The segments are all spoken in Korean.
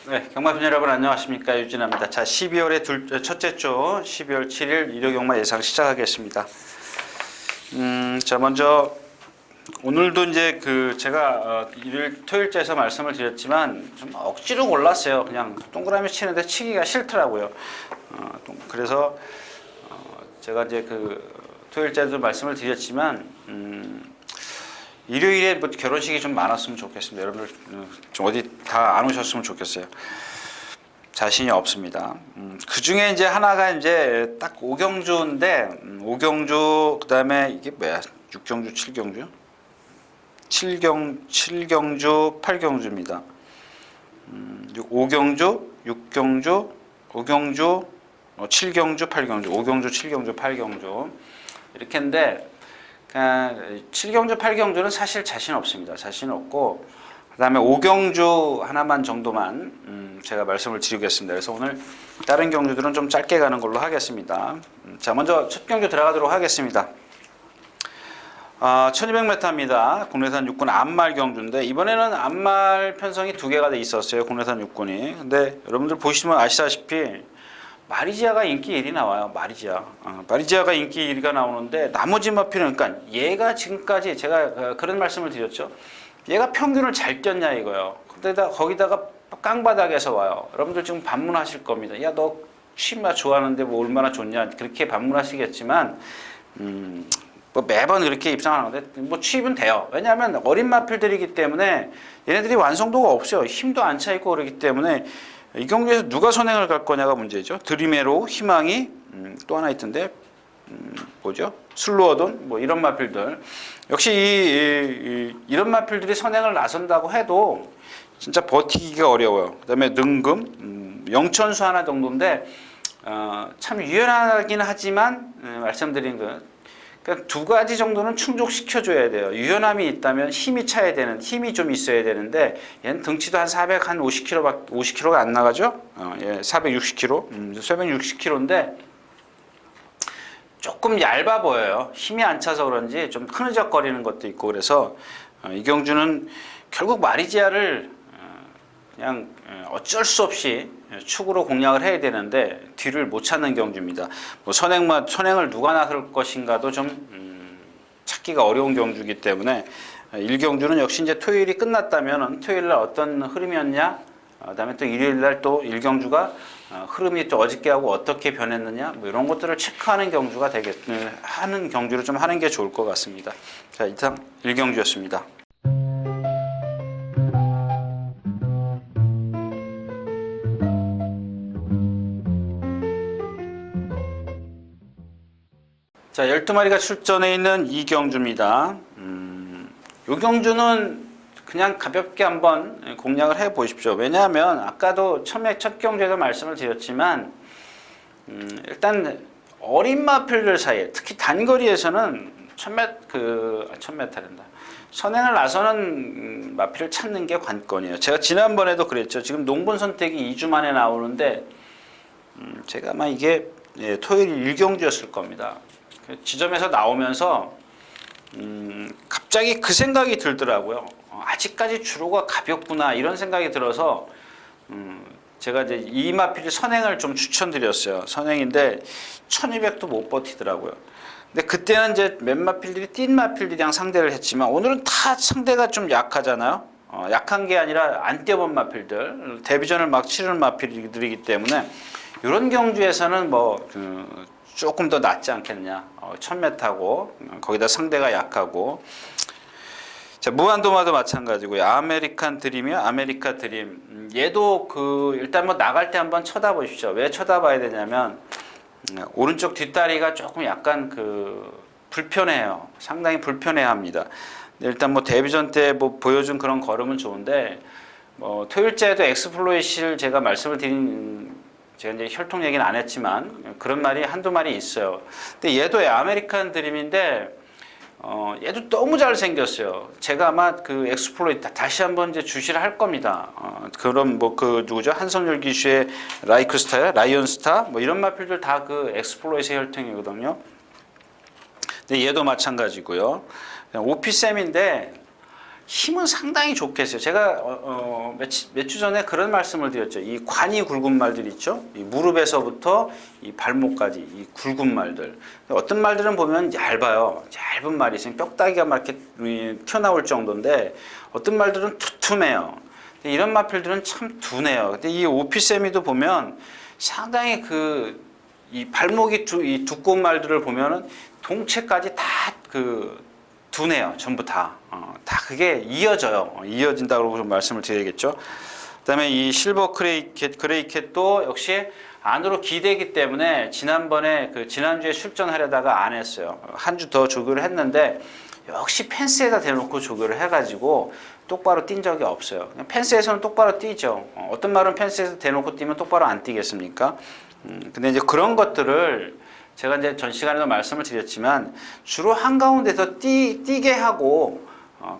네, 경마편 여러분 안녕하십니까, 유진아입니다. 자, 12월의 첫째 주 12월 7일 일요 경마 예상 시작하겠습니다. 자, 먼저 오늘도 이제 제가 일요일 토요일째에서 말씀을 드렸지만 좀 억지로 골랐어요. 그냥 동그라미 치는데 치기가 싫더라고요. 그래서 제가 이제 토요일째도 말씀을 드렸지만 일요일에 뭐 결혼식이 좀 많았으면 좋겠습니다. 여러분들 좀 어디 다 안 오셨으면 좋겠어요. 자신이 없습니다. 그 중에 이제 하나가 이제 딱 오경주인데, 오경주, 그 다음에 이게 뭐야? 6경주, 7경주? 7경주, 8경주입니다. 5경주, 6경주, 5경주, 7경주, 8경주, 5경주, 7경주, 8경주. 이렇게 했는데, 7경주, 8경주는 사실 자신 없습니다. 자신 없고, 그 다음에 5경주 하나만 정도만 제가 말씀을 드리겠습니다. 그래서 오늘 다른 경주들은 좀 짧게 가는 걸로 하겠습니다. 자, 먼저 첫 경주 들어가도록 하겠습니다. 1200m입니다. 국내산 육군 암말 경주인데, 이번에는 암말 편성이 2개가 돼 있었어요. 국내산 육군이. 근데 여러분들 보시면 아시다시피 마리지아가 인기 1위 나와요. 마리지아가 인기 1위가 나오는데, 나머지 마필은, 그러니까 얘가 지금까지 제가 그런 말씀을 드렸죠. 얘가 평균을 잘 뛰었냐 이거요. 근데 거기다가 깡바닥에서 와요. 여러분들 지금 반문하실 겁니다. 야, 너 취마 좋아하는데 뭐 얼마나 좋냐, 그렇게 반문하시겠지만 뭐 매번 그렇게 입상하는데 뭐 취입은 돼요. 왜냐하면 어린 마필들이기 때문에 얘네들이 완성도가 없어요. 힘도 안 차 있고 그러기 때문에 이 경기에서 누가 선행을 갈 거냐가 문제죠. 드림에로, 희망이, 또 하나 있던데 뭐죠? 슬로어돈, 뭐 이런 마필들. 역시 이런 마필들이 선행을 나선다고 해도 진짜 버티기가 어려워요. 그 다음에 능금, 영천수 하나 정도인데 참 유연하긴 하지만 말씀드린 그러니까 2가지 정도는 충족시켜줘야 돼요. 유연함이 있다면 힘이 차야 되는, 힘이 좀 있어야 되는데, 얘는 등치도 한 50kg가 안 나가죠? 460kg, 460kg인데, 조금 얇아 보여요. 힘이 안 차서 그런지 좀 흐느적거리는 것도 있고, 그래서 이 경주는 결국 마리지아를 그냥 어쩔 수 없이 축으로 공략을 해야 되는데 뒤를 못 찾는 경주입니다. 뭐 선행을 누가 나설 것인가도 좀 찾기가 어려운 경주이기 때문에 1경주는 역시 이제 토요일이 끝났다면 토요일 날 어떤 흐름이었냐, 그다음에 또 일요일 날 또 1경주가 흐름이 또 어저께하고 어떻게 변했느냐, 뭐 이런 것들을 체크하는 경주가 하는 경주를 좀 하는 게 좋을 것 같습니다. 자, 이상 1경주였습니다. 자, 12마리가 출전해 있는 이 경주입니다. 이 경주는 그냥 가볍게 한번 공략을 해 보십시오. 왜냐하면 아까도 첫 경주에도 말씀을 드렸지만 일단 어린 마필들 사이에, 특히 단거리에서는 1000m란다. 선행을 나서는 마필을 찾는 게 관건이에요. 제가 지난번에도 그랬죠. 지금 농분 선택이 2주 만에 나오는데 제가 아마 이게 토요일 1경주였을 겁니다. 지점에서 나오면서 갑자기 그 생각이 들더라고요. 아직까지 주로가 가볍구나, 이런 생각이 들어서 제가 이제 이 마필 선행을 좀 추천드렸어요. 선행인데 1200도 못 버티더라고요. 근데 그때는 이제 몇 마필들이 뛴 마필들이랑 상대를 했지만 오늘은 다 상대가 좀 약하잖아요. 약한 게 아니라 안 뛰어본 마필들, 데뷔전을 막 치르는 마필들이기 때문에 이런 경주에서는 뭐 조금 더 낫지 않겠냐. 1000m고 거기다 상대가 약하고. 자, 무한도마도 마찬가지고요. 아메리칸 드림이요. 아메리카 드림. 얘도 일단 뭐 나갈 때 한번 쳐다보십시오. 왜 쳐다봐야 되냐면 오른쪽 뒷다리가 조금 약간 불편해요. 상당히 불편해합니다. 일단 뭐 데뷔전 때 뭐 보여준 그런 걸음은 좋은데, 뭐 토요일째에도 엑스플로이시를 제가 말씀을 드린, 제가 이제 혈통 얘기는 안 했지만 그런 말이 한두 마리 있어요. 근데 얘도 아메리칸 드림인데 얘도 너무 잘생겼어요. 제가 아마 엑스플로이 다시 한번 이제 주시를 할 겁니다. 그럼 뭐 누구죠? 한성열 기수의 라이크스타야, 라이언스타, 뭐 이런 마필들 다 엑스플로이의 혈통이거든요. 근데 얘도 마찬가지고요. 오피셈인데 힘은 상당히 좋겠어요. 제가 몇 주 전에 그런 말씀을 드렸죠. 이 관이 굵은 말들 있죠. 이 무릎에서부터 이 발목까지 이 굵은 말들. 어떤 말들은 보면 얇아요. 얇은 말이 있으면 뼈다귀가 막 이렇게 튀어나올 정도인데 어떤 말들은 두툼해요. 이런 마필들은 참 둔해요. 근데 이 오피세미도 보면 상당히 이 발목이 이 두꺼운 말들을 보면은 동체까지 다 둔해요. 전부 다. 다 그게 이어져요. 이어진다고 좀 말씀을 드려야겠죠. 그다음에 이 실버 그레이캣도 역시 안으로 기대기 때문에 지난주에 출전하려다가 안 했어요. 한 주 더 조교를 했는데 역시 펜스에다 대놓고 조교를 해가지고 똑바로 뛴 적이 없어요. 그냥 펜스에서는 똑바로 뛰죠. 어떤 말은 펜스에서 대놓고 뛰면 똑바로 안 뛰겠습니까? 근데 이제 그런 것들을 제가 이제 전 시간에도 말씀을 드렸지만 주로 한가운데서 뛰게 하고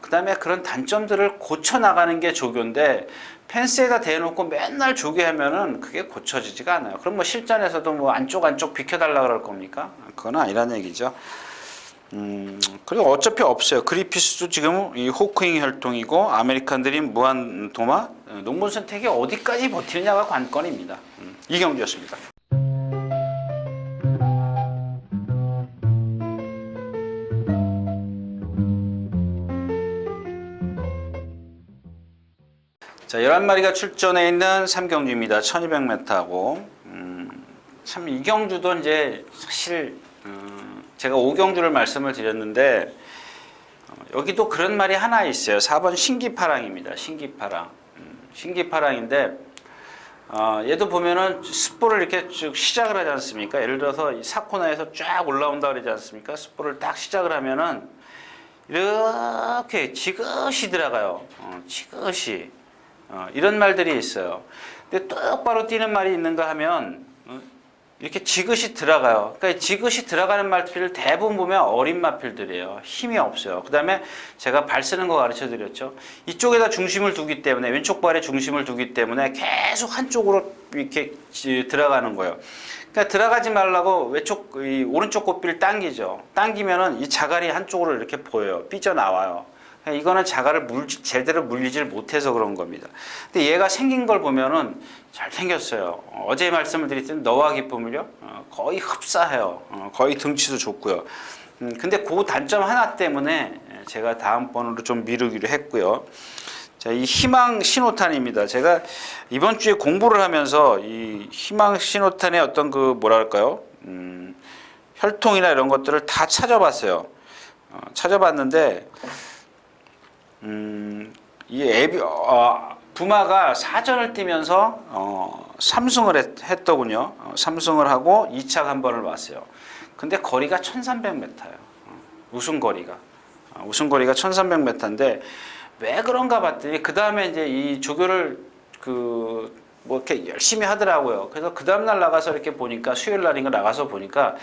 그 다음에 그런 단점들을 고쳐 나가는 게 조교인데 펜스에다 대놓고 맨날 조교하면은 그게 고쳐지지가 않아요. 그럼 뭐 실전에서도 뭐 안쪽 비켜달라 그럴 겁니까? 그건 아니라는 얘기죠. 그리고 어차피 없어요. 그리피스도 지금 이 호크잉 혈통이고 아메리칸 드림 무한 도마 농본 선택이 어디까지 버티느냐가 관건입니다. 이경주였습니다. 자, 11마리가 출전해 있는 3경주입니다. 1200m하고 참 이 경주도 이제 사실 제가 5경주를 말씀을 드렸는데 여기도 그런 말이 하나 있어요. 4번 신기파랑입니다. 신기파랑. 신기파랑인데 얘도 보면은 숯볼을 이렇게 쭉 시작을 하지 않습니까? 예를 들어서 이 사코나에서 쫙 올라온다 그러지 않습니까? 숯볼을 딱 시작을 하면은 이렇게 지그시 들어가요. 지그시. 이런 말들이 있어요. 근데 똑바로 뛰는 말이 있는가 하면 이렇게 지그시 들어가요. 그러니까 지그시 들어가는 마필을 대부분 보면 어린 마필들이에요. 힘이 없어요. 그 다음에 제가 발 쓰는 거 가르쳐 드렸죠. 이쪽에다 중심을 두기 때문에 왼쪽 발에 중심을 두기 때문에 계속 한쪽으로 이렇게 들어가는 거예요. 그러니까 들어가지 말라고 이 오른쪽 고삐를 당기죠. 당기면은 이 자갈이 한쪽으로 이렇게 보여요. 삐져나와요. 이거는 자갈을 제대로 물리질 못해서 그런 겁니다. 근데 얘가 생긴 걸 보면은 잘 생겼어요. 어제 말씀을 드렸더니 너와 기쁨을요 거의 흡사해요. 거의 등치도 좋고요. 근데 그 단점 하나 때문에 제가 다음번으로 좀 미루기로 했고요. 자, 이 희망 신호탄입니다. 제가 이번 주에 공부를 하면서 이 희망 신호탄의 어떤 뭐랄까요? 혈통이나 이런 것들을 다 찾아봤어요. 찾아봤는데 이 부마가 4전을 뛰면서 3승을 했더군요. 3승을 하고 2착 한 번을 왔어요. 근데 거리가 1300m예요. 우승거리가 1300m인데 왜 그런가 봤더니 그 다음에 이제 이 조교를 뭐 이렇게 열심히 하더라고요. 그래서 그 다음날 나가서 이렇게 보니까 수요일 날인가 나가서 보니까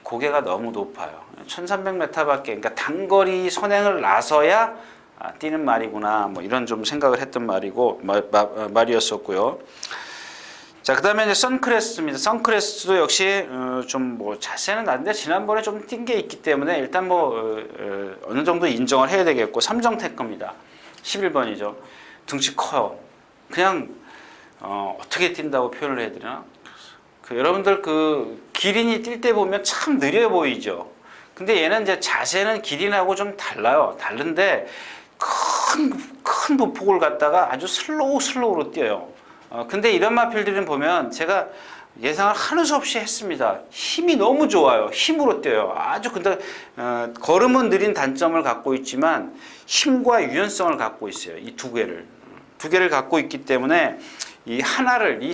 고개가 너무 높아요. 1300m밖에 그러니까 단거리 선행을 나서야 뛰는 말이구나, 뭐 이런 좀 생각을 했던 말이었었고요. 자, 그 다음에 이제 선크레스트입니다. 선크레스트도 역시 좀 뭐 자세는 난데 지난번에 좀 뛴 게 있기 때문에 일단 뭐 어느 정도 인정을 해야 되겠고, 삼정테크입니다. 11번이죠. 등치 커요. 그냥 어떻게 뛴다고 표현을 해야 되나? 여러분들 기린이 뛸 때 보면 참 느려 보이죠. 근데 얘는 이제 자세는 기린하고 좀 달라요. 다른데 큰 부폭을 갖다가 아주 슬로우로 뛰어요. 근데 이런 마필들은 보면 제가 예상을 하는 수 없이 했습니다. 힘이 너무 좋아요. 힘으로 뛰어요. 아주 근데 걸음은 느린 단점을 갖고 있지만 힘과 유연성을 갖고 있어요. 이 두 개를 갖고 있기 때문에 이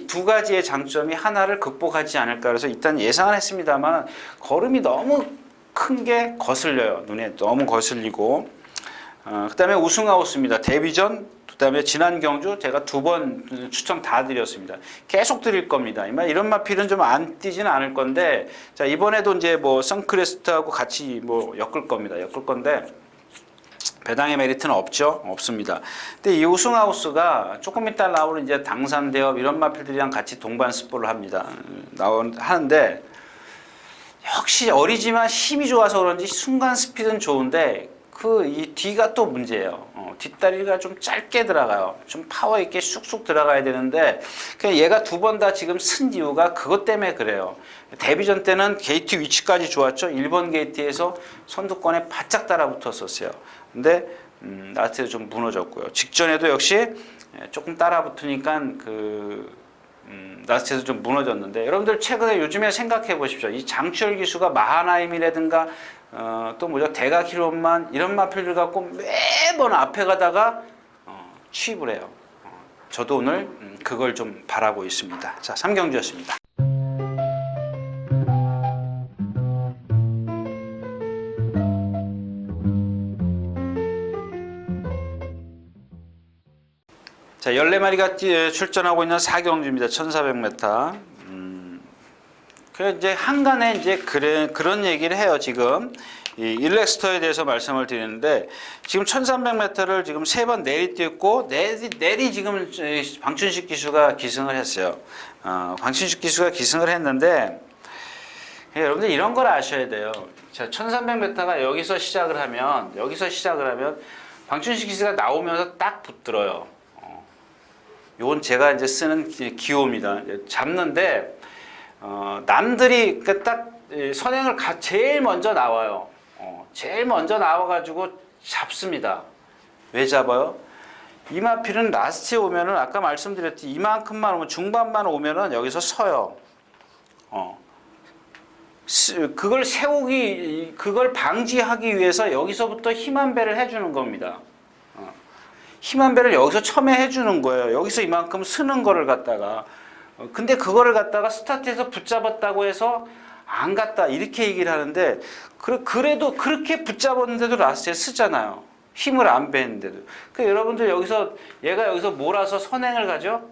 두 가지의 장점이 하나를 극복하지 않을까 그래서 일단 예상을 했습니다만 걸음이 너무 큰 게 거슬려요. 눈에 너무 거슬리고. 그 다음에 우승아웃입니다. 데뷔전, 그 다음에 지난 경주 제가 2번 추첨 다 드렸습니다. 계속 드릴 겁니다. 이런 마필은 좀 안 뛰지는 않을 건데, 자, 이번에도 이제 뭐 선크레스트하고 같이 뭐 엮을 겁니다. 엮을 건데, 배당의 메리트는 없습니다. 근데 이 우승아웃가 조금 이따 나오는 이제 당산대업 이런 마필들이랑 같이 동반 스포를 합니다. 하는데, 역시 어리지만 힘이 좋아서 그런지 순간 스피드는 좋은데, 이 뒤가 또 문제예요. 뒷다리가 좀 짧게 들어가요. 좀 파워 있게 쑥쑥 들어가야 되는데 그냥 얘가 두 번 다 지금 쓴 이유가 그것 때문에 그래요. 데뷔전 때는 게이트 위치까지 좋았죠. 1번 게이트에서 선두권에 바짝 따라붙었었어요. 근데 라스트에 좀 무너졌고요. 직전에도 역시 조금 따라붙으니까 라스트에서 좀 무너졌는데 여러분들 최근에 요즘에 생각해 보십시오. 이 장추열 기수가 마하나임이라든가 또 뭐죠 대각 힐원만 이런 마필들 갖고 매번 앞에 가다가 취입을 해요. 저도 오늘 그걸 좀 바라고 있습니다. 자, 3경주였습니다. 자, 14마리가 출전하고 있는 4경주입니다. 1400m. 이제 한간에 이제 그런 얘기를 해요. 지금 이 일렉스터에 대해서 말씀을 드리는데 지금 1300m를 지금 3번 내리 뛰었고 내리 지금 방춘식 기수가 기승을 했어요. 방춘식 기수가 기승을 했는데 여러분들 이런 걸 아셔야 돼요. 자, 1300m가 여기서 시작을 하면 방춘식 기수가 나오면서 딱 붙들어요. 요건 제가 이제 쓰는 기호입니다. 잡는데 남들이 딱 선행을 제일 먼저 나와요. 제일 먼저 나와가지고 잡습니다. 왜 잡아요? 이마필은 라스트에 오면은 아까 말씀드렸듯이 이만큼만 오면 중반만 오면은 여기서 서요. 그걸 방지하기 위해서 여기서부터 힘한 배를 해주는 겁니다. 힘한 배를 여기서 처음에 해주는 거예요. 여기서 이만큼 쓰는 거를 갖다가. 근데 그거를 갖다가 스타트에서 붙잡았다고 해서 안 갔다 이렇게 얘기를 하는데 그래도 그렇게 붙잡았는데도 라스트에 쓰잖아요. 힘을 안 빼는데도. 여러분들 얘가 여기서 몰아서 선행을 가죠?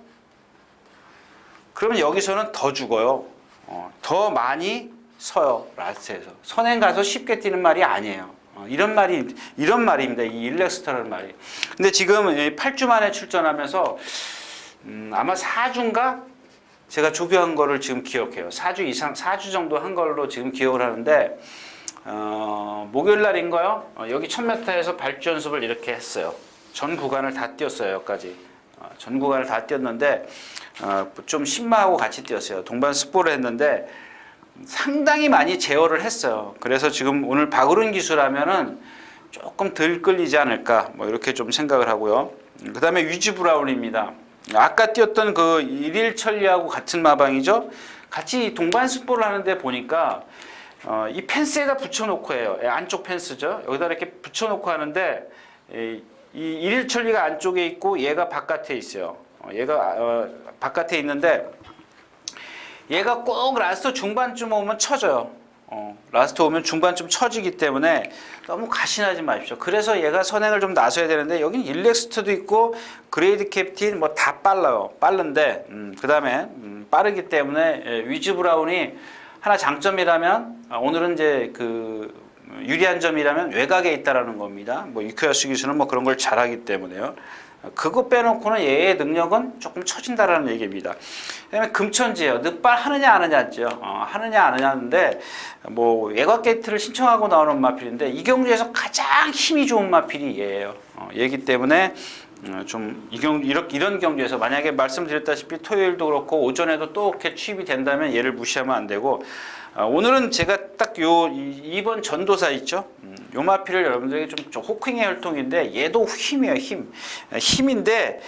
그러면 여기서는 더 죽어요. 더 많이 서요. 라스트에서. 선행 가서 쉽게 뛰는 말이 아니에요. 이런 말입니다. 이 일렉스터라는 말이. 근데 지금 8주 만에 출전하면서 아마 4주인가? 제가 조교한 거를 지금 기억해요. 4주 정도 한 걸로 지금 기억을 하는데 목요일 날인가요? 여기 1000m에서 발주 연습을 이렇게 했어요. 전 구간을 다 뛰었어요. 여기까지. 전 구간을 다 뛰었는데 좀 신마하고 같이 뛰었어요. 동반 스포를 했는데 상당히 많이 제어를 했어요. 그래서 지금 오늘 박으른 기수라면은 조금 덜 끌리지 않을까 뭐 이렇게 좀 생각을 하고요. 그 다음에 위즈 브라운입니다. 아까 뛰었던 그 일일천리하고 같은 마방이죠. 같이 동반 스포를 하는데 보니까 이 펜스에다 붙여놓고 해요. 안쪽 펜스죠. 여기다 이렇게 붙여놓고 하는데 이 일일천리가 안쪽에 있고 얘가 바깥에 있어요. 얘가 바깥에 있는데 얘가 꼭 라스트 중반쯤 오면 쳐져요. 라스트 오면 중반쯤 쳐지기 때문에 너무 가신하지 마십시오. 그래서 얘가 선행을 좀 나서야 되는데 여기는 일렉스트도 있고 그레이드 캡틴 뭐 다 빨라요. 빠른데 그 다음에 빠르기 때문에 위즈 브라운이 하나 장점이라면 오늘은 이제 그 유리한 점이라면 외곽에 있다라는 겁니다. 뭐 이쿠야스 기수는 뭐 그런 걸 잘하기 때문에요. 그거 빼놓고는 얘의 능력은 조금 처진다라는 얘기입니다. 그다음에 금천지예요. 늑발 하느냐 안 하냐죠. 하느냐 안 하냐인데 뭐 외곽 게이트를 신청하고 나오는 마필인데 이 경주에서 가장 힘이 좋은 마필이 얘예요. 얘기 때문에 좀 이런 경주에서 만약에 말씀드렸다시피 토요일도 그렇고 오전에도 또 이렇게 취입이 된다면 얘를 무시하면 안 되고 오늘은 제가 딱 2번 전도사 있죠. 요 마필을 여러분들에게 좀 호킹의 혈통인데 얘도 힘이에요. 힘인데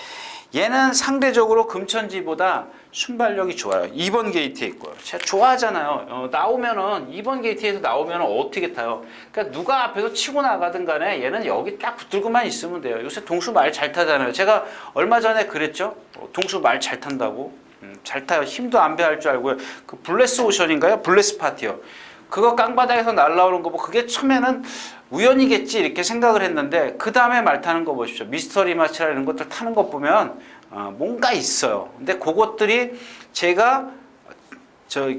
얘는 상대적으로 금천지보다 순발력이 좋아요. 2번 게이트에 있고요. 제가 좋아하잖아요. 나오면은 2번 게이트에서 나오면은 어떻게 타요? 그러니까 누가 앞에서 치고 나가든 간에 얘는 여기 딱 붙들고만 있으면 돼요. 요새 동수 말 잘 타잖아요. 제가 얼마 전에 그랬죠. 동수 말 잘 탄다고. 잘 타요. 힘도 안 배할 줄 알고요. 그 블레스 오션인가요? 블레스 파티요. 그거 깡바닥에서 날라오는 거 뭐 그게 처음에는 우연이겠지 이렇게 생각을 했는데 그 다음에 말 타는 거 보십시오. 미스터리 마치라 이런 것들 타는 거 보면 뭔가 있어요. 근데 그것들이 제가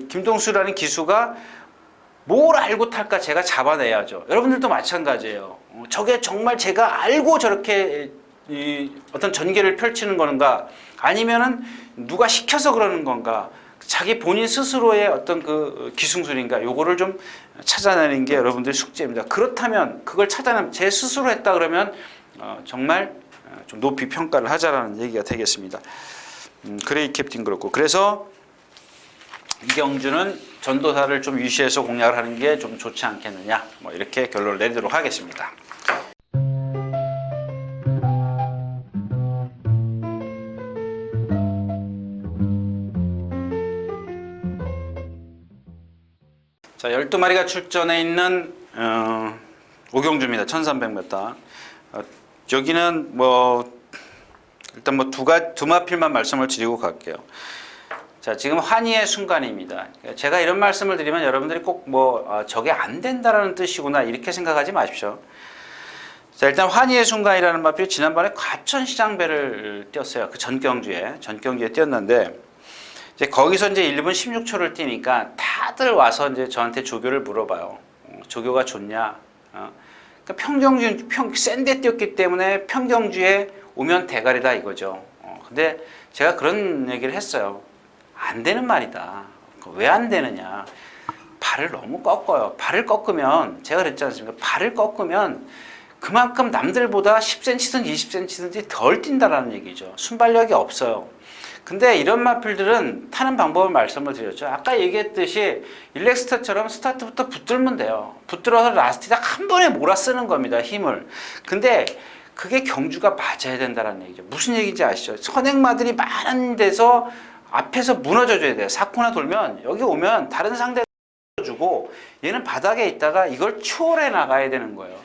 김동수라는 기수가 뭘 알고 탈까 제가 잡아내야죠. 여러분들도 마찬가지예요. 저게 정말 제가 알고 저렇게 어떤 전개를 펼치는 건가 아니면은 누가 시켜서 그러는 건가 자기 본인 스스로의 어떤 그 기승술인가 요거를 좀 찾아내는 게 여러분들의 숙제입니다. 그렇다면 그걸 찾아내면 제 스스로 했다 그러면 정말 좀 높이 평가를 하자라는 얘기가 되겠습니다. 그레이 캡틴 그렇고, 그래서 이경주는 전도사를 좀 위시해서 공략을 하는 게 좀 좋지 않겠느냐, 뭐 이렇게 결론을 내리도록 하겠습니다. 자, 12마리가 출전해 있는 오경주입니다. 1300m. 여기는 뭐 일단 뭐 두 마필만 말씀을 드리고 갈게요. 자, 지금 환희의 순간입니다. 제가 이런 말씀을 드리면 여러분들이 꼭 뭐 저게 안 된다라는 뜻이구나 이렇게 생각하지 마십시오. 자, 일단 환희의 순간이라는 마필이 지난번에 과천시장배를 뛰었어요. 그 전경주에 뛰었는데, 이제 거기서 이제 1분 16초를 뛰니까 다들 와서 이제 저한테 조교를 물어봐요. 조교가 좋냐? 그러니까 평경주 센데 뛰었기 때문에 평경주에 오면 대가리다 이거죠. 근데 제가 그런 얘기를 했어요. 안 되는 말이다. 왜 안 되느냐? 발을 너무 꺾어요. 발을 꺾으면, 제가 그랬지 않습니까? 발을 꺾으면 그만큼 남들보다 10cm든 20cm든지 덜 뛴다라는 얘기죠. 순발력이 없어요. 근데 이런 마필들은 타는 방법을 말씀을 드렸죠. 아까 얘기했듯이 일렉스터처럼 스타트부터 붙들면 돼요. 붙들어서 라스트작 한 번에 몰아쓰는 겁니다. 힘을. 근데 그게 경주가 맞아야 된다는 얘기죠. 무슨 얘기인지 아시죠? 선행마들이 많은 데서 앞에서 무너져줘야 돼요. 4코나 돌면 여기 오면 다른 상대가 주고 얘는 바닥에 있다가 이걸 추월해 나가야 되는 거예요.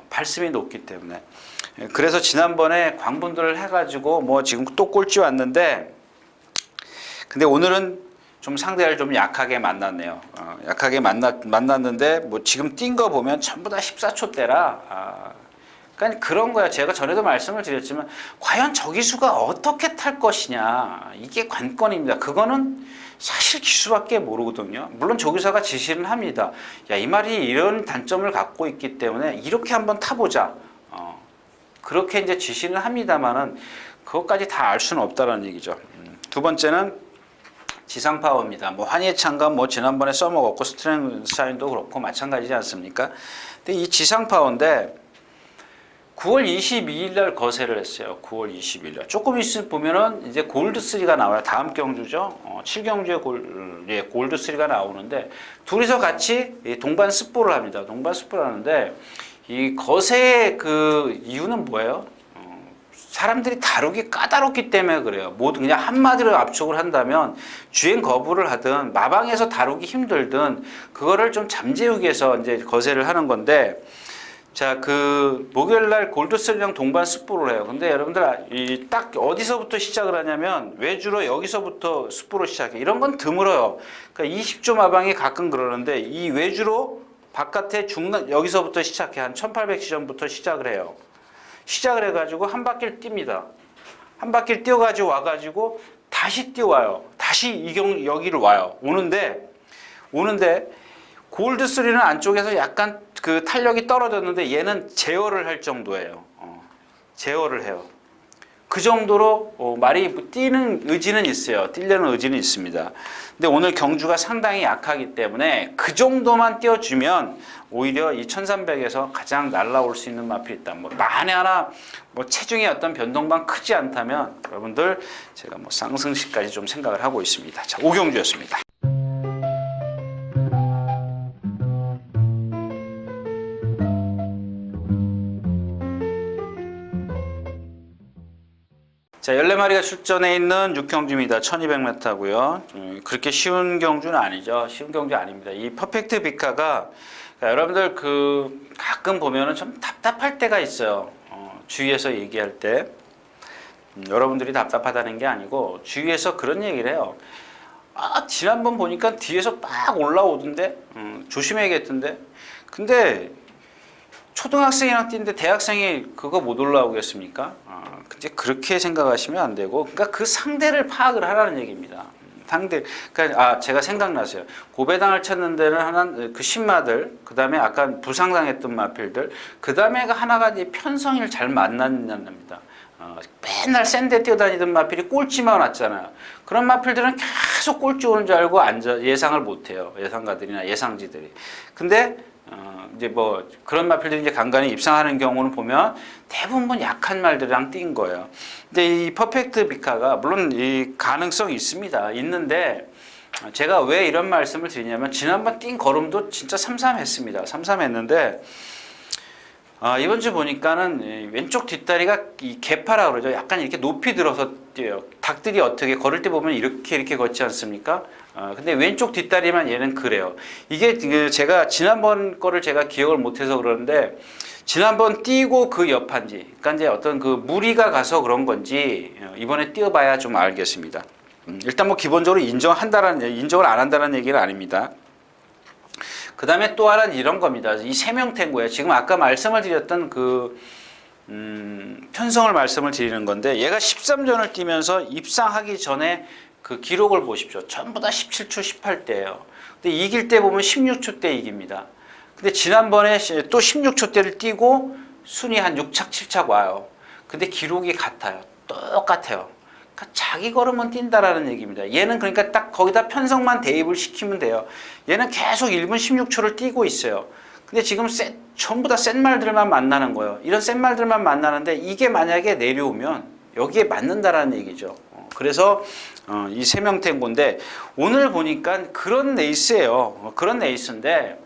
발심이 높기 때문에. 그래서 지난번에 광분들을 해가지고 뭐 지금 또 꼴찌 왔는데, 근데 오늘은 좀 상대를 좀 약하게 만났네요. 약하게 만났는데 뭐 지금 뛴 거 보면 전부 다 14초대라. 그러니까 그런 거야. 제가 전에도 말씀을 드렸지만 과연 저 기수가 어떻게 탈 것이냐, 이게 관건입니다. 그거는 사실 기수밖에 모르거든요. 물론 조교사가 지시는 합니다. 야, 이 말이 이런 단점을 갖고 있기 때문에 이렇게 한번 타보자. 그렇게 이제 지시는 합니다만은 그것까지 다 알 수는 없다는 얘기죠. 두 번째는 지상 파워입니다. 뭐 환희의 창간 뭐 지난번에 써먹었고 스트렝사인도 그렇고 마찬가지지 않습니까? 근데 이 지상 파워인데 9월 22일 날 거세를 했어요. 9월 22일 날. 조금 있으면 보면은 이제 골드 3가 나와요. 다음 경주죠. 7경주에 골드 3가 나오는데 둘이서 같이 동반 스포를 합니다. 동반 스포를 하는데 이 거세의 그 이유는 뭐예요? 사람들이 다루기 까다롭기 때문에 그래요. 모두 그냥 한마디로 압축을 한다면 주행 거부를 하든 마방에서 다루기 힘들든 그거를 좀 잠재우기 위해서 이제 거세를 하는 건데, 자, 그 목요일 날 골드3랑 동반 스포를 해요. 근데 여러분들 딱 어디서부터 시작을 하냐면 외주로 여기서부터 스포로 시작해. 이런 건 드물어요. 그러니까 20조 마방이 가끔 그러는데 이 외주로 바깥에 여기서부터 시작해. 한 1800시전부터 시작을 해요. 시작을 해가지고 한 바퀴를 띱니다. 한 바퀴를 띄워가지고 와가지고 다시 띄워와요. 다시 여기를 와요. 오는데 골드3는 안쪽에서 약간 그 탄력이 떨어졌는데 얘는 제어를 할 정도예요. 제어를 해요. 그 정도로 말이 뛰는 의지는 있어요. 뛰려는 의지는 있습니다. 근데 오늘 경주가 상당히 약하기 때문에 그 정도만 띄워주면 오히려 이 1300에서 가장 날라올 수 있는 마필이 있다. 뭐 만에 하나 뭐 체중의 어떤 변동만 크지 않다면 여러분들 제가 뭐 쌍승시까지 좀 생각을 하고 있습니다. 자, 오경주였습니다. 자, 14마리가 출전해 있는 6경주입니다. 1200m고요. 그렇게 쉬운 경주는 아니죠. 쉬운 경주 아닙니다. 이 퍼펙트 비카가 여러분들 그 가끔 보면은 좀 답답할 때가 있어요. 주위에서 얘기할 때 여러분들이 답답하다는 게 아니고 주위에서 그런 얘기를 해요. 지난번 보니까 뒤에서 막 올라오던데 조심해야겠던데. 근데 초등학생이랑 뛰는데 대학생이 그거 못 올라오겠습니까? 이제 그렇게 생각하시면 안 되고, 그러니까 그 상대를 파악을 하라는 얘기입니다. 그러니까 제가 생각나세요. 고배당을 찾는 데는 하나 그 신마들, 그 다음에 아까 부상당했던 마필들, 그 다음에가 하나가 이제 편성을 잘 만났냐입니다. 맨날 센데 뛰어다니던 마필이 꼴찌만 왔잖아요. 그런 마필들은 계속 꼴찌 오는 줄 알고 예상을 못해요. 예상가들이나 예상지들이. 근데 이제 뭐 그런 마필들이 이제 간간히 입상하는 경우는 보면 대부분 약한 말들이랑 띈 거예요. 근데 이 퍼펙트 비카가 물론 이 가능성이 있습니다. 있는데 제가 왜 이런 말씀을 드리냐면 지난번 뛴 걸음도 진짜 삼삼했습니다. 삼삼했는데 이번 주 보니까는 왼쪽 뒷다리가 이 개파라 그러죠. 약간 이렇게 높이 들어서 뛰어요. 닭들이 어떻게 걸을 때 보면 이렇게 걷지 않습니까? 근데 왼쪽 뒷다리만 얘는 그래요. 이게 제가 지난번 거를 제가 기억을 못해서 그러는데 지난번 뛰고 그 여파인지, 그러니까 이제 어떤 그 무리가 가서 그런 건지 이번에 뛰어봐야 좀 알겠습니다. 일단 뭐 기본적으로 인정을 안 한다는 얘기는 아닙니다. 그 다음에 또 하나는 이런 겁니다. 이 세명탱고예요. 지금 아까 말씀을 드렸던 그 편성을 말씀을 드리는 건데 얘가 13전을 뛰면서 입상하기 전에 그 기록을 보십시오. 전부 다 17초, 18대예요. 근데 이길 때 보면 16초 대 이깁니다. 근데 지난번에 또 16초 대를 뛰고 순위 한 6착, 7착 와요. 근데 기록이 같아요. 똑같아요. 그러니까 자기 걸음은 뛴다라는 얘기입니다. 얘는 그러니까 딱 거기다 편성만 대입을 시키면 돼요. 얘는 계속 1분 16초를 뛰고 있어요. 근데 지금 전부 다 센 말들만 만나는 거예요. 이런 센 말들만 만나는데 이게 만약에 내려오면 여기에 맞는다라는 얘기죠. 그래서 이 세명탱고인데 오늘 보니까 그런 레이스예요. 그런 레이스인데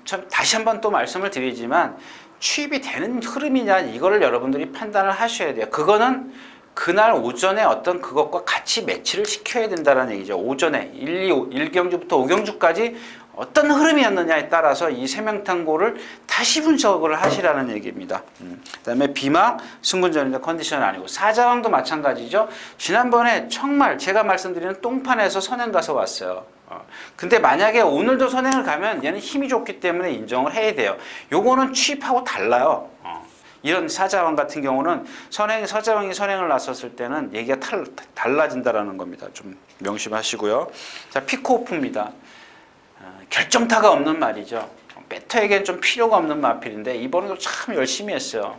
참 다시 한번 또 말씀을 드리지만 취입이 되는 흐름이냐 이거를 여러분들이 판단을 하셔야 돼요. 그거는 그날 오전에 어떤 그것과 같이 매치를 시켜야 된다는 얘기죠. 오전에 1경주부터 5경주까지 어떤 흐름이었느냐에 따라서 이 세명탱고를 다시 분석을 하시라는 얘기입니다. 그 다음에 비막 승군전인데 컨디션은 아니고 사자왕도 마찬가지죠. 지난번에 정말 제가 말씀드리는 똥판에서 선행 가서 왔어요. 근데 만약에 오늘도 선행을 가면 얘는 힘이 좋기 때문에 인정을 해야 돼요. 요거는 취입하고 달라요. 이런 사자왕 같은 경우는 사자왕이 선행을 났었을 때는 얘기가 달라진다라는 겁니다. 좀 명심하시고요. 자, 피크오프입니다. 결정타가 없는 말이죠. 배터에겐 좀 필요가 없는 마필인데 이번에도 참 열심히 했어요.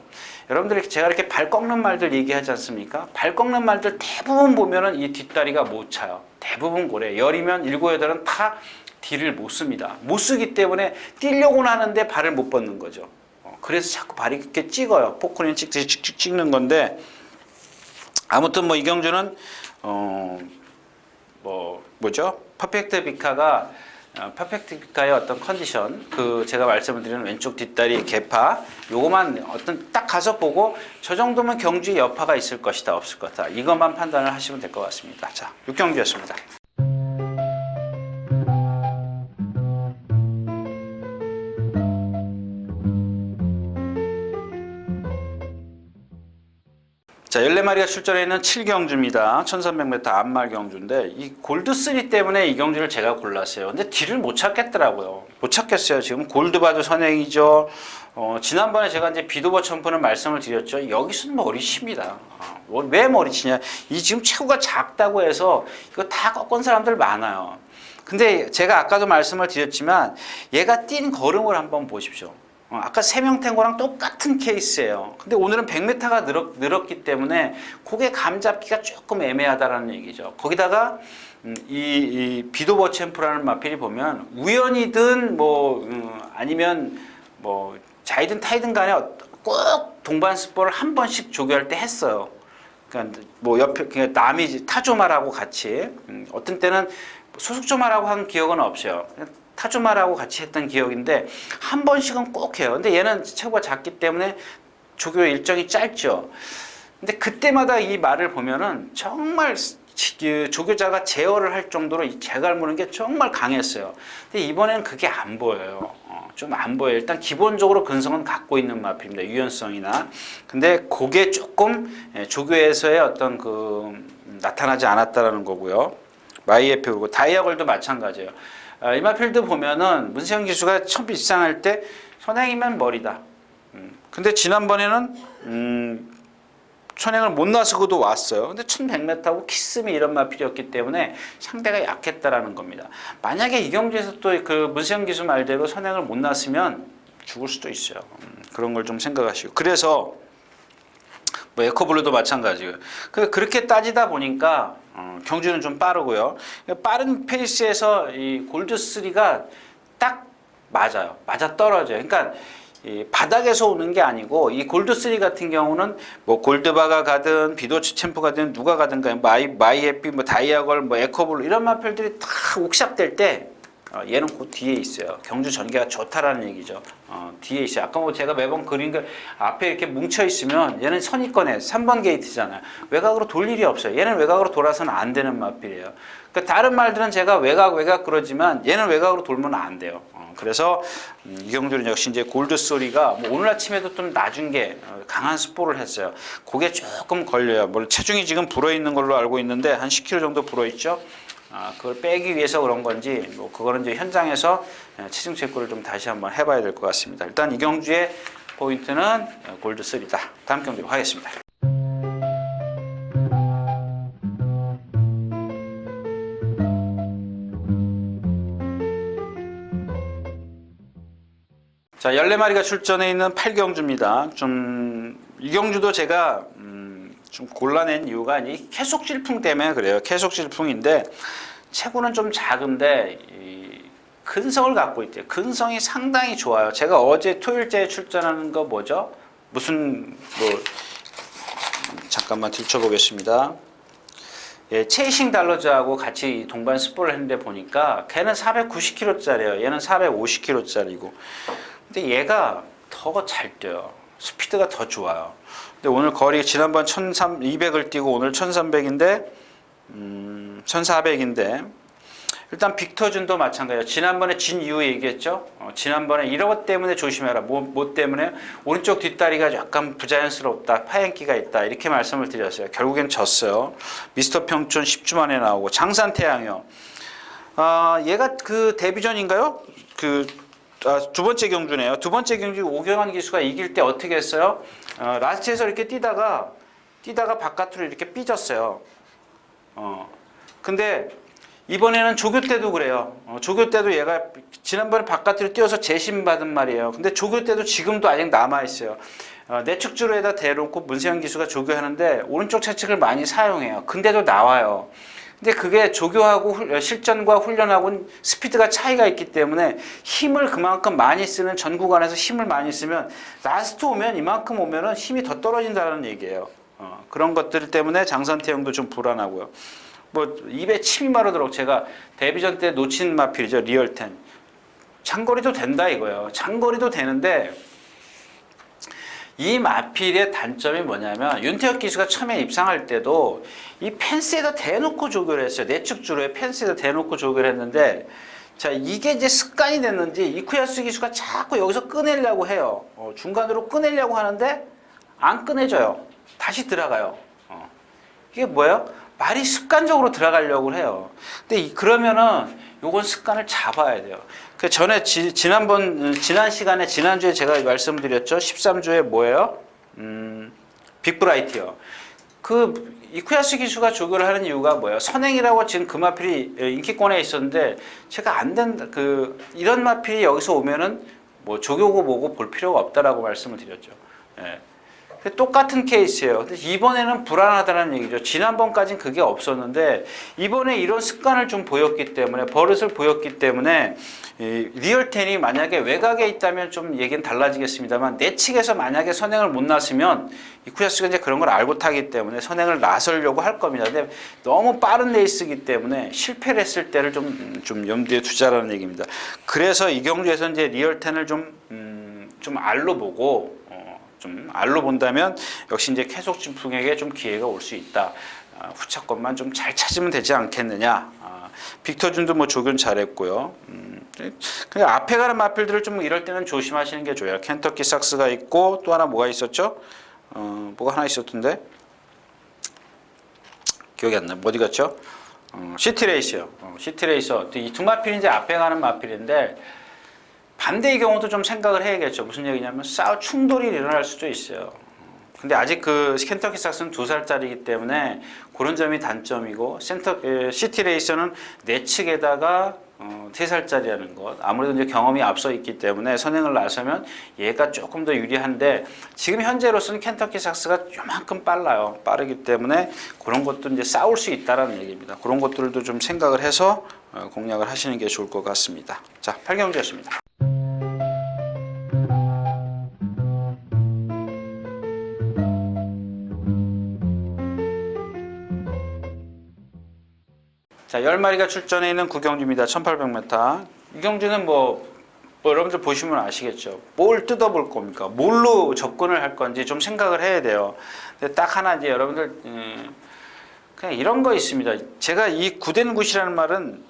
여러분들이 제가 이렇게 발 꺾는 말들 얘기하지 않습니까? 발 꺾는 말들 대부분 보면은 이 뒷다리가 못 차요. 대부분 그래. 열이면 7, 8은 다 뒤를 못 씁니다. 못 쓰기 때문에 뛰려고는 하는데 발을 못 뻗는 거죠. 그래서 자꾸 발이 이렇게 찍어요. 포크린 찍듯이 찍는 건데 아무튼 뭐 이경주는 뭐죠? 퍼펙트 비카의 어떤 컨디션, 그 제가 말씀을 드리는 왼쪽 뒷다리 개파, 요거만 어떤 딱 가서 보고 저 정도면 경주에 여파가 있을 것이다, 없을 것이다. 이것만 판단을 하시면 될 것 같습니다. 자, 6경주였습니다. 자, 14마리가 출전해 있는 7경주입니다. 1300m 앞말 경주인데 이 골드3 때문에 이 경주를 제가 골랐어요. 근데 뒤를 못 찾겠더라고요. 못 찾겠어요. 지금 골드바도 선행이죠. 지난번에 제가 이제 비도버 첨프는 말씀을 드렸죠. 여기서는 머리칩니다. 왜 머리치냐? 이 지금 체구가 작다고 해서 이거 다 꺾은 사람들 많아요. 근데 제가 아까도 말씀을 드렸지만 얘가 뛴 걸음을 한번 보십시오. 아까 세명탱고랑 똑같은 케이스예요. 근데 오늘은 100m가 늘었기 때문에 그게 감 잡기가 조금 애매하다라는 얘기죠. 거기다가 이 비도버 챔프라는 마필이 보면 우연이든 아니면 자이든 타이든 간에 꼭 동반 스포를 한 번씩 조교할 때 했어요. 그러니까 옆에 남이 타조마라고 같이 어떤 때는 소속조마라고 한 기억은 없어요. 타조마라고 같이 했던 기억인데 한 번씩은 꼭 해요. 근데 얘는 체구가 작기 때문에 조교 일정이 짧죠. 근데 그때마다 이 말을 보면은 정말 조교자가 제어를 할 정도로 이 제갈 무는 게 정말 강했어요. 근데 이번에는 그게 안 보여요. 좀 안 보여요. 일단 기본적으로 근성은 갖고 있는 마필입니다. 유연성이나. 근데 그게 조금 조교에서의 어떤 나타나지 않았다라는 거고요. 마이에페 그리고 다이아걸도 마찬가지예요. 이 마필드 보면은 문세영 기수가 처음 입상할 때 선행이면 머리다. 근데 지난번에는 선행을 못 나서고도 왔어요. 근데 1100m하고 키스미 이런 마필이었기 때문에 상대가 약했다라는 겁니다. 만약에 이 경주에서 또 그 문세영 기수 말대로 선행을 못 났으면 죽을 수도 있어요. 그런 걸 좀 생각하시고. 그래서 에코블루도 마찬가지고요. 그렇게 따지다 보니까 경주는 좀 빠르고요. 빠른 페이스에서 이 골드3가 딱 맞아요. 맞아 떨어져요. 그러니까 이 바닥에서 오는 게 아니고 이 골드3 같은 경우는 뭐 골드바가 가든 비도치 챔프 가든 누가 가든 간에 마이에피 뭐 다이아걸 뭐 에코블루 이런 마필들이 다 옥샵될 때 얘는 그 뒤에 있어요. 경주 전개가 좋다라는 얘기죠. 뒤에 있어요. 아까 뭐 제가 매번 그린 거 앞에 이렇게 뭉쳐 있으면 얘는 선입권에 3번 게이트잖아요. 외곽으로 돌 일이 없어요. 얘는 외곽으로 돌아서는 안 되는 마필이에요. 그러니까 다른 말들은 제가 외곽 그러지만 얘는 외곽으로 돌면 안 돼요. 그래서 이경주는 역시 이제 골드3가 뭐 오늘 아침에도 좀 낮은 게 강한 스포를 했어요. 그게 조금 걸려요. 뭐 체중이 지금 불어 있는 걸로 알고 있는데 한 10kg 정도 불어 있죠. 그걸 빼기 위해서 그런 건지 뭐 그거는 이제 현장에서 체중 체크를 좀 다시 한번 해봐야 될 것 같습니다. 일단 이경주의 포인트는 골드3다. 다음 경기로 가겠습니다. 자, 14마리가 출전해 있는 8경주입니다. 이경주도 제가 좀 골라낸 이유가 계속 질풍 때문에 그래요. 계속 질풍인데 체구는 좀 작은데 근성을 갖고 있대요. 근성이 상당히 좋아요. 제가 어제 토요일째에 출전하는 거 뭐죠? 잠깐만 들춰보겠습니다. 예, 체이싱 달러즈하고 같이 동반 스포를 했는데 보니까 걔는 490kg짜리예요. 얘는 450kg짜리고. 근데 얘가 더 잘 뛰어요. 스피드가 더 좋아요. 근데 오늘 거리 지난번 1200을 뛰고 오늘 1300인데 1400인데 일단 빅터준도 마찬가지예요. 지난번에 진 이후 얘기했죠. 지난번에 이런 것 때문에 조심해라. 뭐 때문에? 오른쪽 뒷다리가 약간 부자연스럽다. 파행기가 있다. 이렇게 말씀을 드렸어요. 결국엔 졌어요. 미스터 평촌 10주 만에 나오고 장산태양이요. 얘가 그 데뷔전인가요? 두 번째 경주네요. 두 번째 경주 오경환 기수가 이길 때 어떻게 했어요? 라스트에서 이렇게 뛰다가 바깥으로 이렇게 삐졌어요. 근데 이번에는 조교 때도 그래요. 조교 때도 얘가 지난번에 바깥으로 뛰어서 재심받은 말이에요. 근데 조교 때도 지금도 아직 남아있어요. 내측주로에다 대놓고 문세영 기수가 조교하는데 오른쪽 채측을 많이 사용해요. 근데도 나와요. 근데 그게 조교하고 실전과 훈련하고는 스피드가 차이가 있기 때문에 힘을 그만큼 많이 쓰는 전 구간에서 힘을 많이 쓰면 라스트 오면 이만큼 오면은 힘이 더 떨어진다는 얘기예요. 그런 것들 때문에 장선태형도 좀 불안하고요. 뭐 입에 침이 마르도록 제가 데뷔전 때 놓친 마필이죠. 리얼텐. 장거리도 된다 이거예요. 장거리도 되는데 이 마필의 단점이 뭐냐면 윤태혁 기수가 처음에 입상할 때도 이 펜스에다 대놓고 조교를 했어요. 내측 주로에 펜스에다 대놓고 조교를 했는데 자 이게 이제 습관이 됐는지 이쿠야스 기수가 자꾸 여기서 꺼내려고 해요. 중간으로 꺼내려고 하는데 안 꺼내져요. 다시 들어가요. 이게 뭐예요? 말이 습관적으로 들어가려고 해요. 근데 그러면은 요건 습관을 잡아야 돼요. 그 전에 지난 시간에 지난주에 제가 말씀드렸죠. 13주에 뭐예요? 빅브라이트요. 그 이쿠야스 기수가 조교를 하는 이유가 뭐예요? 선행이라고 지금 그 마필이 인기권에 있었는데 제가 안 된다. 이런 마필이 여기서 오면은 뭐 조교고 뭐고 볼 필요가 없다라고 말씀을 드렸죠. 예. 똑같은 케이스예요. 근데 이번에는 불안하다는 얘기죠. 지난번까지는 그게 없었는데 이번에 이런 습관을 좀 보였기 때문에 버릇을 보였기 때문에 리얼텐이 만약에 외곽에 있다면 좀 얘기는 달라지겠습니다만 내 측에서 만약에 선행을 못 났으면 이쿠야스가 이제 그런 걸 알고 타기 때문에 선행을 나서려고 할 겁니다. 근데 너무 빠른 레이스이기 때문에 실패를 했을 때를 좀 염두에 두자라는 얘기입니다. 그래서 이 경주에서 이제 리얼텐을 좀 알로 보고 좀 알로 본다면 역시 이제 계속 진풍에게 좀 기회가 올 수 있다. 후차권만 좀 잘 찾으면 되지 않겠느냐. 빅터준도 뭐 조교는 잘했고요. 그냥 앞에 가는 마필들을 좀 이럴 때는 조심하시는 게 좋아요. 켄터키 삭스가 있고 또 하나 뭐가 있었죠? 뭐가 하나 있었던데 기억이 안 나. 어디 갔죠? 시티레이스요. 시티레이서. 이 두 마필이 이제 앞에 가는 마필인데. 반대의 경우도 좀 생각을 해야겠죠. 무슨 얘기냐면 충돌이 일어날 수도 있어요. 근데 아직 그 켄터키 삭스는 2살짜리이기 때문에 그런 점이 단점이고 시티 레이서는 내 측에다가 3살짜리라는 것. 아무래도 이제 경험이 앞서 있기 때문에 선행을 나서면 얘가 조금 더 유리한데 지금 현재로서는 켄터키 삭스가 요만큼 빨라요. 빠르기 때문에 그런 것도 이제 싸울 수 있다라는 얘기입니다. 그런 것들도 좀 생각을 해서 공략을 하시는 게 좋을 것 같습니다. 자, 8경주였습니다. 자, 10마리가 출전해 있는 구경주입니다. 1800m. 이 경주는 뭐 여러분들 보시면 아시겠죠. 뭘 뜯어볼 겁니까? 뭘로 접근을 할 건지 좀 생각을 해야 돼요. 근데 딱 하나 이제 여러분들 그냥 이런 거 있습니다. 제가 이 구덴굿이라는 말은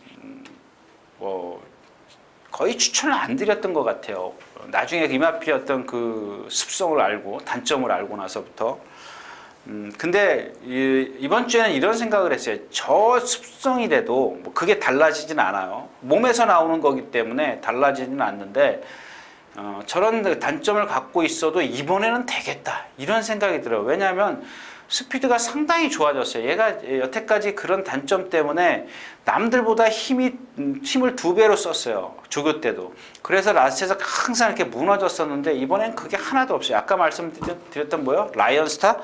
뭐 거의 추천을 안 드렸던 것 같아요. 나중에 이마필의 어떤 그 습성을 알고 단점을 알고 나서부터. 근데 이번 주에는 이런 생각을 했어요. 저 습성이라도 뭐 그게 달라지진 않아요. 몸에서 나오는 거기 때문에 달라지지는 않는데 저런 단점을 갖고 있어도 이번에는 되겠다 이런 생각이 들어요. 왜냐하면 스피드가 상당히 좋아졌어요. 얘가 여태까지 그런 단점 때문에 남들보다 힘을 2배로 썼어요. 조교 때도. 그래서 라스트에서 항상 이렇게 무너졌었는데 이번엔 그게 하나도 없어요. 아까 말씀드렸던 뭐요? 라이언스타?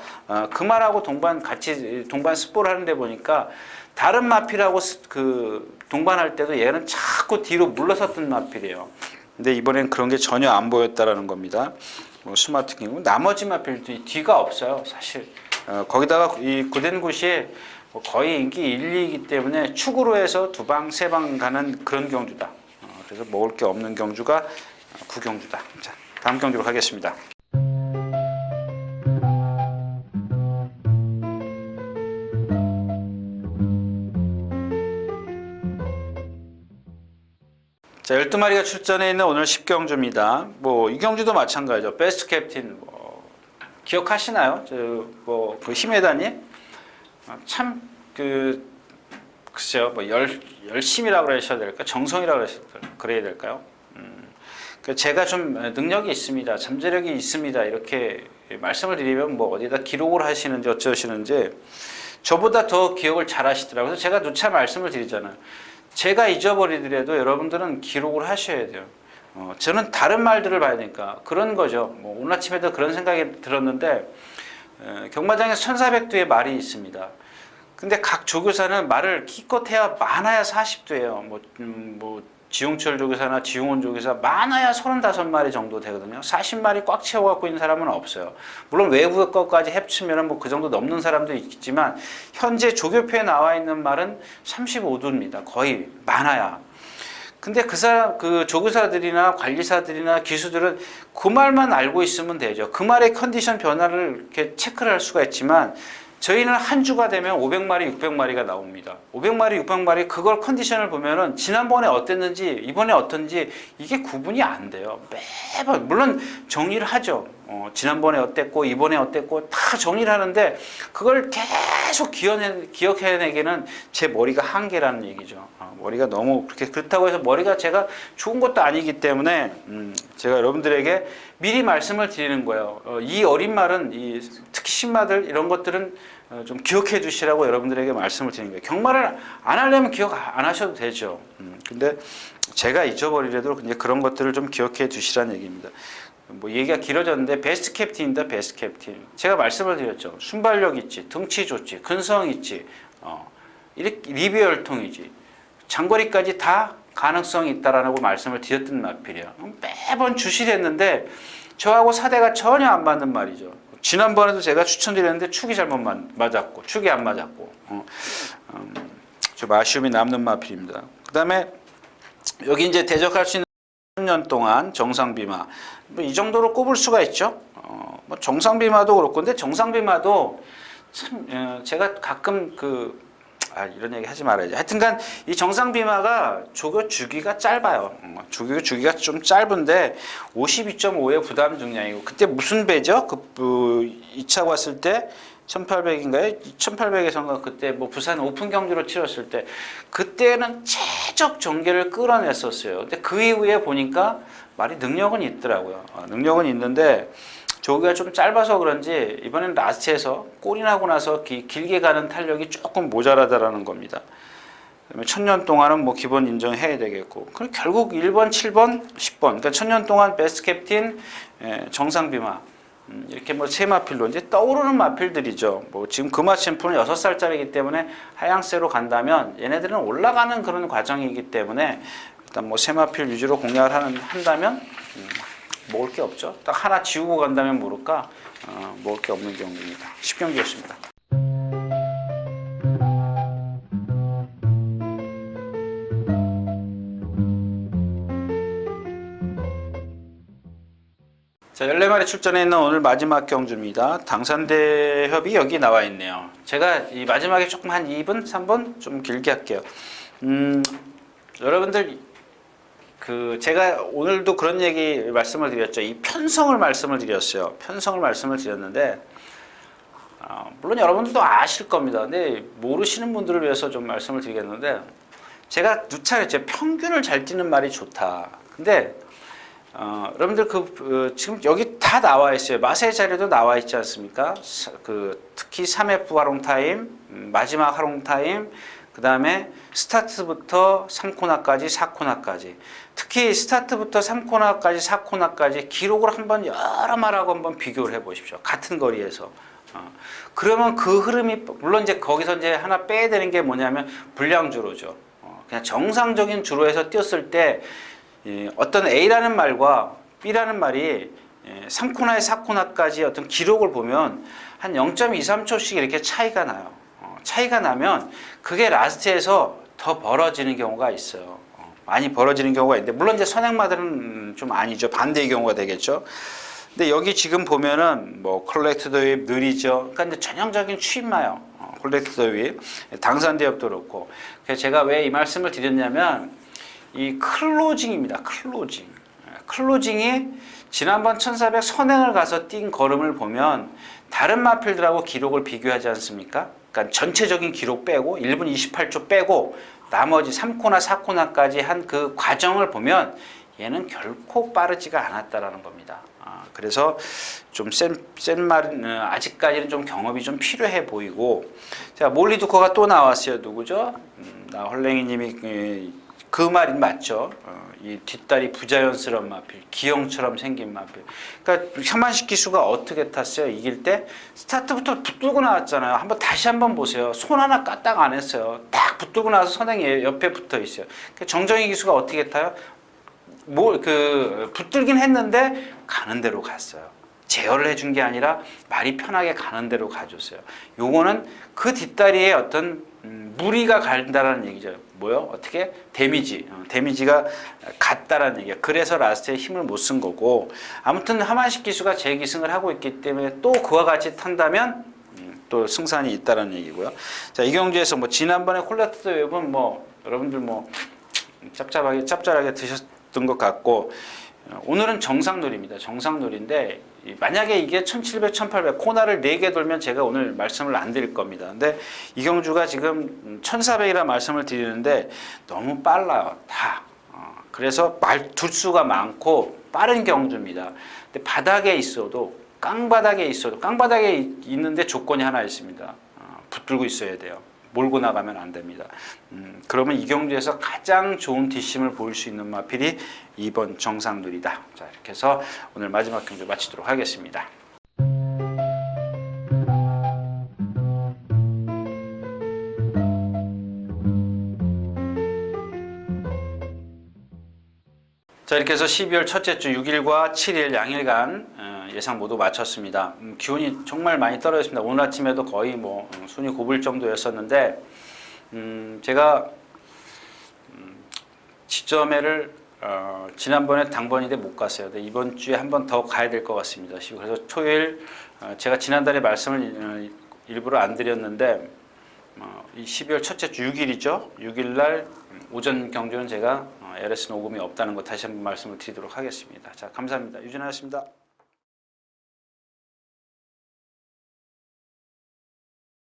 그 말하고 같이 동반 스포를 하는데 보니까 다른 마필하고 그 동반할 때도 얘는 자꾸 뒤로 물러섰던 마필이에요. 근데 이번엔 그런 게 전혀 안 보였다라는 겁니다. 뭐 스마트 킹 나머지 마필도 뒤가 없어요. 사실. 거기다가 이 구덴굿이 거의 인기 1, 2이기 때문에 축으로 해서 2방, 3방 가는 그런 경주다. 그래서 먹을 게 없는 경주가 구경주다. 자, 다음 경주로 가겠습니다. 자, 12마리가 출전해 있는 오늘 10경주입니다. 뭐 이 경주도 마찬가지죠. 베스트 캡틴 기억하시나요? 그 힘에다님 참 글쎄요, 열심이라고 그러셔야 될까, 정성이라고 그래야 될까요? 제가 좀 능력이 있습니다, 잠재력이 있습니다 이렇게 말씀을 드리면 뭐 어디다 기록을 하시는지 어쩌시는지 저보다 더 기억을 잘 하시더라고요. 그래서 제가 누차 말씀을 드리잖아요. 제가 잊어버리더라도 여러분들은 기록을 하셔야 돼요. 저는 다른 말들을 봐야 되니까 그런 거죠. 뭐 오늘 아침에도 그런 생각이 들었는데 경마장에서 1400두의 말이 있습니다. 근데 각 조교사는 말을 기껏 해야 많아야 40두예요. 뭐 지용철 조교사나 지용원 조교사 많아야 35마리 정도 되거든요. 40마리 꽉 채워갖고 있는 사람은 없어요. 물론 외부 것까지 합치면 뭐 그 정도 넘는 사람도 있지만 현재 조교표에 나와 있는 말은 35두입니다. 거의 많아야. 근데 그 조교사들이나 관리사들이나 기수들은 그 말만 알고 있으면 되죠. 그 말의 컨디션 변화를 이렇게 체크를 할 수가 있지만 저희는 한 주가 되면 500마리, 600마리가 나옵니다. 500마리, 600마리 그걸 컨디션을 보면은 지난번에 어땠는지 이번에 어떤지 이게 구분이 안 돼요. 매번 물론 정리를 하죠. 지난번에 어땠고 이번에 어땠고 다 정리를 하는데 그걸 계속 기억해내기는 제 머리가 한계라는 얘기죠. 머리가 너무 그렇다고 해서 머리가 제가 좋은 것도 아니기 때문에 제가 여러분들에게 미리 말씀을 드리는 거예요. 이 어린 말은 특히 신마들 이런 것들은 좀 기억해 주시라고 여러분들에게 말씀을 드리는 거예요. 경마를 안 하려면 기억 안 하셔도 되죠. 근데 제가 잊어버리려도 이제 그런 것들을 좀 기억해 두시라는 얘기입니다. 뭐 얘기가 길어졌는데 베스트 캡틴이다. 베스트 캡틴. 제가 말씀을 드렸죠. 순발력 있지, 등치 좋지, 근성 있지, 리뷰 열통이지, 장거리까지 다 가능성이 있다라고 말씀을 드렸던 마필이에요. 매번 주시를 했는데 저하고 사대가 전혀 안 맞는 말이죠. 지난번에도 제가 추천드렸는데 축이 잘못 맞았고 축이 안 맞았고 좀 아쉬움이 남는 마필입니다. 그 다음에 여기 이제 대적할 수 있는 10년 동안 정상비마 뭐 이 정도로 꼽을 수가 있죠. 뭐 정상비마도 그렇고 근데 정상비마도 참 제가 가끔 이런 얘기 하지 말아야지. 하여튼간 이 정상비마가 조교 주기가 짧아요. 조교 주기가 좀 짧은데 52.5의 부담 중량이고 그때 무슨 배죠? 2차 왔을 때 1800인가요? 1800에서인가 그때 뭐 부산 오픈 경주로 치렀을 때 그때는 최적 전개를 끌어냈었어요. 근데 그 이후에 보니까 말이 능력은 있더라고요. 능력은 있는데 조기가 좀 짧아서 그런지 이번엔 라스트에서 골이 나고 나서 길게 가는 탄력이 조금 모자라다라는 겁니다. 그다음에 1000년 동안은 뭐 기본 인정해야 되겠고 그럼 결국 1번, 7번, 10번 그러니까 1000년 동안 베스트 캡틴, 정상비마 이렇게 뭐 세 마필로 이제 떠오르는 마필들이죠. 뭐 지금 금화 챔프는 6살짜리이기 때문에 하향세로 간다면 얘네들은 올라가는 그런 과정이기 때문에 일단 뭐 세 마필 위주로 공략을 한다면 먹을 게 없죠. 딱 하나 지우고 간다면 모를까 먹을 게 없는 경기입니다. 10경기였습니다. 자, 14마리 출전해 있는 오늘 마지막 경주입니다. 당산대협이 여기 나와 있네요. 제가 이 마지막에 조금 한 2분, 3분 좀 길게 할게요. 여러분들 제가 오늘도 그런 얘기 말씀을 드렸죠. 이 편성을 말씀을 드렸어요. 편성을 말씀을 드렸는데 물론 여러분들도 아실 겁니다. 근데 모르시는 분들을 위해서 좀 말씀을 드리겠는데 제가 누차 했죠. 평균을 잘 뛰는 말이 좋다. 근데 여러분들 지금 여기 다 나와 있어요. 맛의 자료도 나와 있지 않습니까? 특히 3F 활용 타임, 마지막 활용 타임, 그 다음에 스타트부터 3코너까지 4코너까지, 특히 스타트부터 3코너까지 4코너까지 기록을 한번 여러 말하고 한번 비교를 해 보십시오. 같은 거리에서. 그러면 그 흐름이, 물론 이제 거기서 이제 하나 빼야 되는 게 뭐냐면 불량주로죠. 그냥 정상적인 주로에서 뛰었을 때 어떤 A라는 말과 B라는 말이 3코너에 4코너까지 어떤 기록을 보면 한 0.23초씩 이렇게 차이가 나요. 차이가 나면 그게 라스트에서 더 벌어지는 경우가 있어요. 많이 벌어지는 경우가 있는데, 물론 이제 선행마들은 좀 아니죠. 반대의 경우가 되겠죠. 근데 여기 지금 보면은 뭐 컬렉트 더 윕 느리죠. 그러니까 이제 전형적인 추임마요. 컬렉트 더 윕, 당산대협도 그렇고. 그래서 제가 왜 이 말씀을 드렸냐면 이 클로징입니다. 클로징이 지난번 1400 선행을 가서 뛴 걸음을 보면 다른 마필들하고 기록을 비교하지 않습니까? 그러니까 전체적인 기록 빼고 1분 28초 빼고 나머지 3코너 4코너까지 한 그 과정을 보면 얘는 결코 빠르지가 않았다라는 겁니다. 그래서 좀 센 말은 아직까지는 좀 경험이 좀 필요해 보이고. 자, 몰리두커가 또 나왔어요. 누구죠? 헐랭이님이 그 말이 맞죠. 이 뒷다리 부자연스러운 마필, 기형처럼 생긴 마필. 그러니까 샤만식 기수가 어떻게 탔어요? 이길 때 스타트부터 붙들고 나왔잖아요. 다시 한번 보세요. 손 하나 까딱 안 했어요. 딱 붙들고 나와서 선행이 옆에 붙어 있어요. 그러니까 정정희 기수가 어떻게 타요? 붙들긴 했는데 가는 대로 갔어요. 제어를 해준 게 아니라 말이 편하게 가는 대로 가줬어요. 요거는 그 뒷다리에 어떤 무리가 간다라는 얘기죠. 뭐요? 어떻게? 데미지가 갔다라는 얘기야. 그래서 라스트에 힘을 못 쓴 거고. 아무튼 하만식 기수가 재기승을 하고 있기 때문에 또 그와 같이 탄다면 또 승산이 있다라는 얘기고요. 자, 이 경주에서 뭐 지난번에 콜렉트 웹은 뭐 여러분들 뭐 짭짤하게 드셨던 것 같고, 오늘은 정상놀이입니다. 정상놀이인데 만약에 이게 1700, 1800 코너를 4개 돌면 제가 오늘 말씀을 안 드릴 겁니다. 근데 이 경주가 지금 1400이라 말씀을 드리는데 너무 빨라요. 다. 그래서 두수가 많고 빠른 경주입니다. 근데 바닥에 있어도 깡바닥에 있는데 조건이 하나 있습니다. 붙들고 있어야 돼요. 몰고 나가면 안 됩니다. 그러면 이 경주에서 가장 좋은 뒷심을 보일 수 있는 마필이 2번 정상놀이다. 자, 이렇게 해서 오늘 마지막 경주 마치도록 하겠습니다. 자, 이렇게 해서 12월 첫째 주 6일과 7일 양일간 예상 모두 마쳤습니다. 기온이 정말 많이 떨어졌습니다. 오늘 아침에도 거의 뭐 손이 굽을 정도였었는데 제가 지점회를 지난번에 당번인데 못 갔어요. 근데 이번 주에 한 번 더 가야 될 것 같습니다. 그래서 토요일 제가 지난달에 말씀을 일부러 안 드렸는데 이 12월 첫째 주 6일이죠. 6일 날 오전 경주는 제가 LS 녹음이 없다는 거 다시 한번 말씀을 드리도록 하겠습니다. 자, 감사합니다. 유진아였습니다.